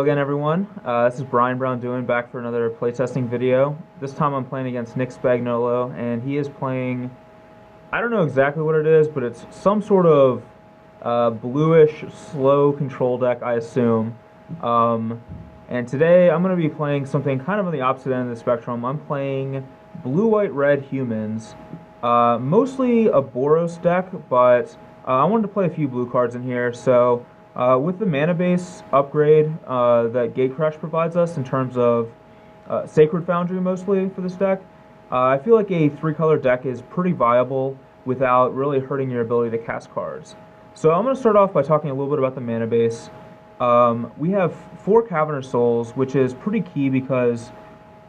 Hello again, everyone. This is Braun-Duin back for another playtesting video. This time I'm playing against Nick Spagnolo, and he is playing, I don't know exactly what it is, but it's some sort of bluish, slow control deck, I assume. And today I'm going to be playing something kind of on the opposite end of the spectrum. I'm playing blue-white-red humans, mostly a Boros deck, but I wanted to play a few blue cards in here, so with the mana base upgrade that Gatecrash provides us in terms of Sacred Foundry mostly for this deck, I feel like a three-color deck is pretty viable without really hurting your ability to cast cards. So I'm going to start off by talking a little bit about the mana base. We have 4 Cavernous Souls, which is pretty key because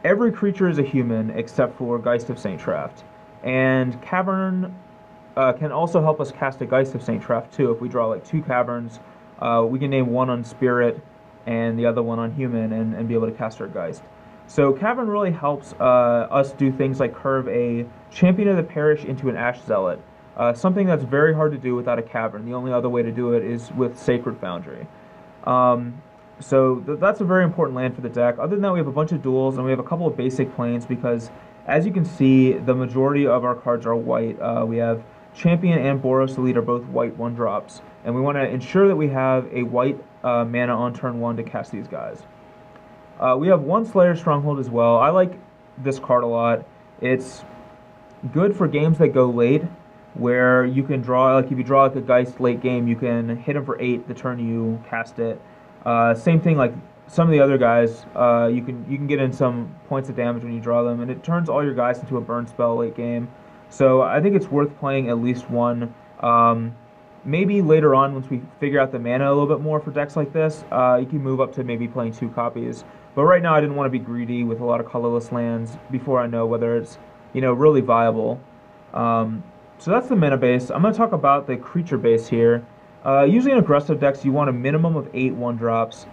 every creature is a human except for Geist of Saint Traft. And Cavern can also help us cast a Geist of Saint Traft too. If we draw like 2 Caverns, we can name one on Spirit and the other one on Human and be able to cast our Geist. So Cavern really helps us do things like curve a Champion of the Parish into an Ash Zealot. Something that's very hard to do without a Cavern. The only other way to do it is with Sacred Foundry. That's a very important land for the deck. Other than that, we have a bunch of duels, and we have a couple of basic planes because, as you can see, the majority of our cards are white. We have Champion and Boros Elite are both white 1-drops, and we want to ensure that we have a white mana on turn 1 to cast these guys. We have 1 Slayer Stronghold as well. I like this card a lot. It's good for games that go late, where you can draw, like if you draw like a Geist late game, you can hit him for 8 the turn you cast it. Same thing like some of the other guys, you can get in some points of damage when you draw them, and it turns all your guys into a burn spell late game. So I think it's worth playing at least one. Maybe later on, once we figure out the mana a little bit more for decks like this, you can move up to maybe playing 2 copies. But right now I didn't want to be greedy with a lot of colorless lands before I know whether it's, really viable. So that's the mana base. I'm going to talk about the creature base here. Usually in aggressive decks, you want a minimum of 8 1-drops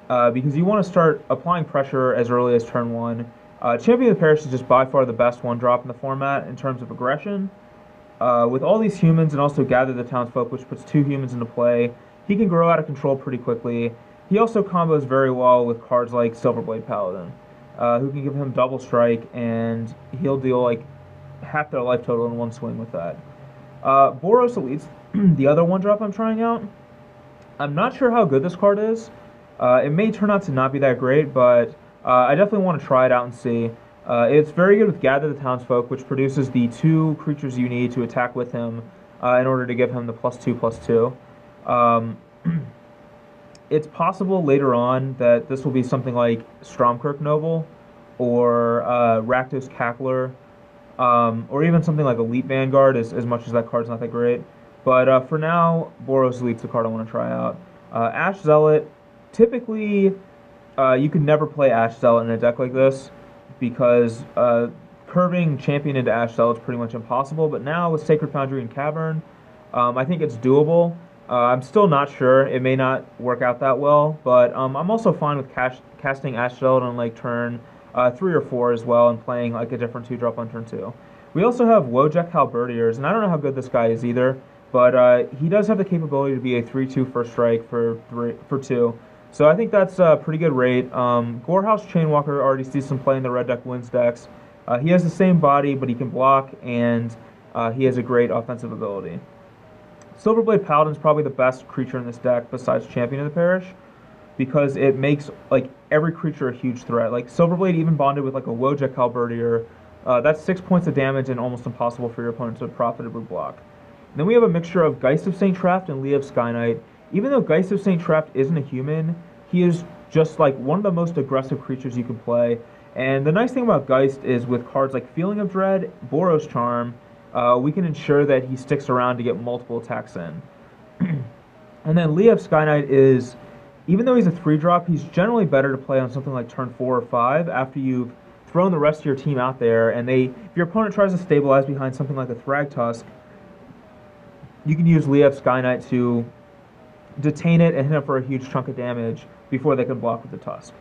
because you want to start applying pressure as early as turn 1. Champion of the Parish is just by far the best 1-drop in the format in terms of aggression. With all these humans and also Gather the Townsfolk, which puts 2 humans into play, he can grow out of control pretty quickly. He also combos very well with cards like Silverblade Paladin, who can give him double strike, and he'll deal like half their life total in one swing with that. Boros Elite's the other 1-drop I'm trying out. I'm not sure how good this card is. It may turn out to not be that great, but I definitely want to try it out and see. It's very good with Gather the Townsfolk, which produces the 2 creatures you need to attack with him in order to give him the +2/+2. It's possible later on that this will be something like Stromkirk Noble or Rakdos Cackler, or even something like Elite Vanguard, as much as that card's not that great. But for now, Boros Elite's the card I want to try out. Ash Zealot, typically you can never play Ash Zealot in a deck like this because curving Champion into Ash Zealot is pretty much impossible, but now with Sacred Foundry and Cavern, I think it's doable. I'm still not sure. It may not work out that well, but I'm also fine with casting Ash Zealot on like turn 3 or 4 as well and playing like a different 2-drop on turn 2. We also have Wojek Halberdiers, and I don't know how good this guy is either, but he does have the capability to be a 3/2 first strike for 2. So I think that's a pretty good rate. Gorehouse Chainwalker already sees some play in the red deck wins decks. He has the same body, but he can block, and he has a great offensive ability. Silverblade Paladin is probably the best creature in this deck besides Champion of the Parish because it makes like every creature a huge threat. Like Silverblade even bonded with like a Wojek Halberdier. That's 6 points of damage and almost impossible for your opponent to profitably block. And then we have a mixture of Geist of Saint Traft and Lee of Skyknight. Even though Geist of Saint Traft isn't a human, he is just like one of the most aggressive creatures you can play. And the nice thing about Geist is with cards like Feeling of Dread, Boros Charm, we can ensure that he sticks around to get multiple attacks in. And then Lee of Skyknight is, even though he's a 3-drop, he's generally better to play on something like turn 4 or 5 after you've thrown the rest of your team out there, and if your opponent tries to stabilize behind something like a Thragtusk, you can use Lee of Skyknight to detain it and hit him for a huge chunk of damage before they can block with the Tusk.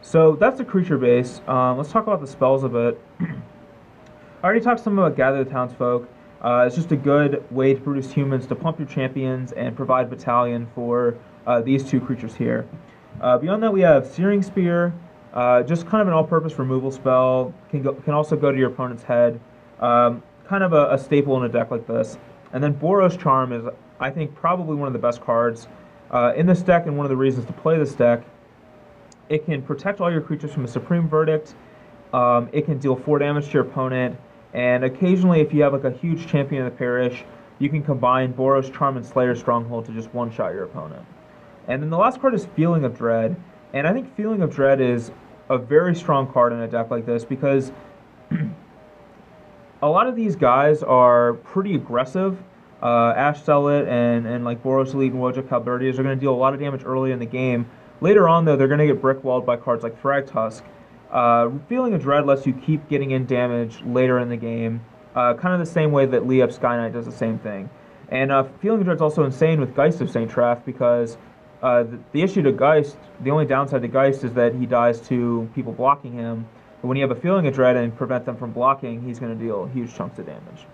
So that's the creature base. Let's talk about the spells a bit. I already talked some about Gather the Townsfolk. It's just a good way to produce humans to pump your champions and provide battalion for these 2 creatures here. Beyond that, we have Searing Spear, just kind of an all-purpose removal spell. Can also go to your opponent's head. Kind of a staple in a deck like this. And then Boros Charm is, I think, probably one of the best cards in this deck, and one of the reasons to play this deck. It can protect all your creatures from a Supreme Verdict. It can deal 4 damage to your opponent, and occasionally, if you have like a huge champion of the parish, you can combine Boros Charm and Slayer Stronghold to just one-shot your opponent. And then the last card is Feeling of Dread, and I think Feeling of Dread is a very strong card in a deck like this because a lot of these guys are pretty aggressive. Ash Zealot and like Boros Elite and Wojak Halberdiers are going to deal a lot of damage early in the game. Later on, though, they're going to get brickwalled by cards like Thragtusk. Feeling of Dread lets you keep getting in damage later in the game, kind of the same way that Liep Sky Knight does the same thing. And Feeling of Dread is also insane with Geist of St. Traff because the issue to Geist, the only downside to Geist is that he dies to people blocking him. But when you have a Feeling of Dread and prevent them from blocking, he's going to deal huge chunks of damage.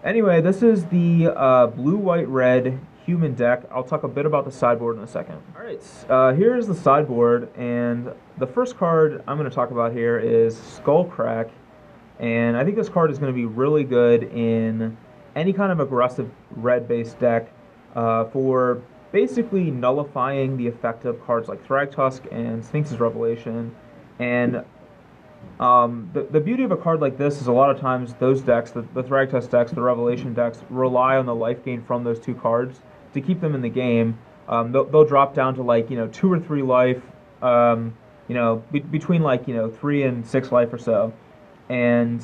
Anyway, this is the blue, white, red human deck. I'll talk a bit about the sideboard in a second. Alright, here's the sideboard, and the first card I'm going to talk about here is Skullcrack. And I think this card is going to be really good in any kind of aggressive red-based deck for basically nullifying the effect of cards like Thragtusk and Sphinx's Revelation. And the beauty of a card like this is a lot of times those decks, the Thragtusk decks, the Revelation decks, rely on the life gain from those 2 cards to keep them in the game. They'll drop down to like 2 or 3 life, between like 3 and 6 life or so, and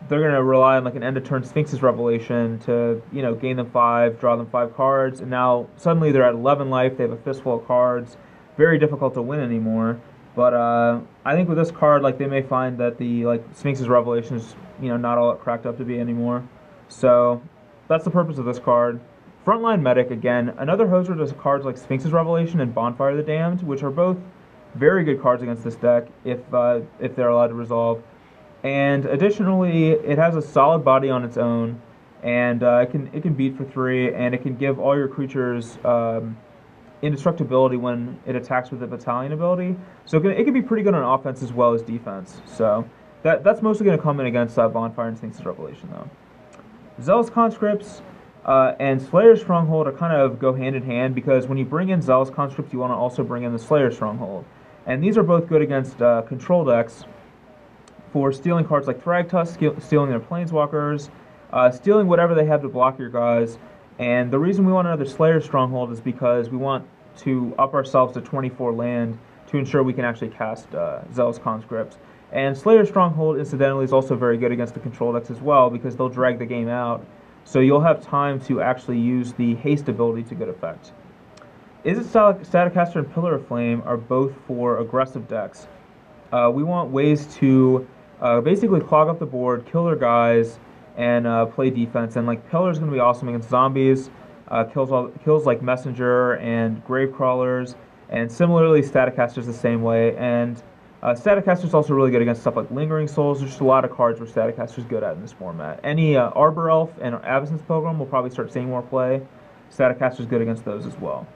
they're gonna rely on like an end of turn Sphinx's Revelation to gain them 5, draw them 5 cards, and now suddenly they're at 11 life. They have a fistful of cards, very difficult to win anymore. But I think with this card, like they may find that the Sphinx's Revelation is not all it cracked up to be anymore. So that's the purpose of this card. Frontline Medic, again, another hoser does cards like Sphinx's Revelation and Bonfire the Damned, which are both very good cards against this deck if they're allowed to resolve. And additionally, it has a solid body on its own, and it can beat for 3, and it can give all your creatures indestructibility when it attacks with the Battalion ability. So it can be pretty good on offense as well as defense. So that's mostly going to come in against Bonfire and Sphinx's Revelation, though. Zealous Conscripts and Slayer Stronghold are kind of go hand in hand because when you bring in Zealous Conscripts, you want to also bring in the Slayer Stronghold. And these are both good against control decks for stealing cards like Thragtusk, stealing their Planeswalkers, stealing whatever they have to block your guys. And the reason we want another Slayer Stronghold is because we want to up ourselves to 24 land to ensure we can actually cast Zealous Conscripts. And Slayer Stronghold, incidentally, is also very good against the control decks as well because they'll drag the game out. So you'll have time to actually use the haste ability to good effect. Izzet Staticaster and Pillar of Flame are both for aggressive decks. We want ways to basically clog up the board, kill their guys, and play defense. And like Pillar is going to be awesome against zombies, kills like Messenger and Gravecrawlers, and similarly Staticaster's the same way. And Staticaster's also really good against stuff like Lingering Souls. There's just a lot of cards where Staticaster's good at in this format. Any Arbor Elf and Avacyn's Pilgrim will probably start seeing more play. Staticaster's good against those as well.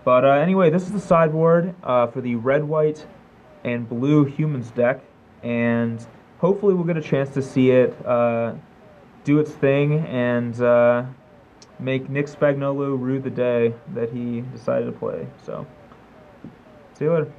But anyway, this is the sideboard for the red, white, and blue Humans deck, and hopefully we'll get a chance to see it do its thing and make Nick Spagnolo rue the day that he decided to play. So, see you later.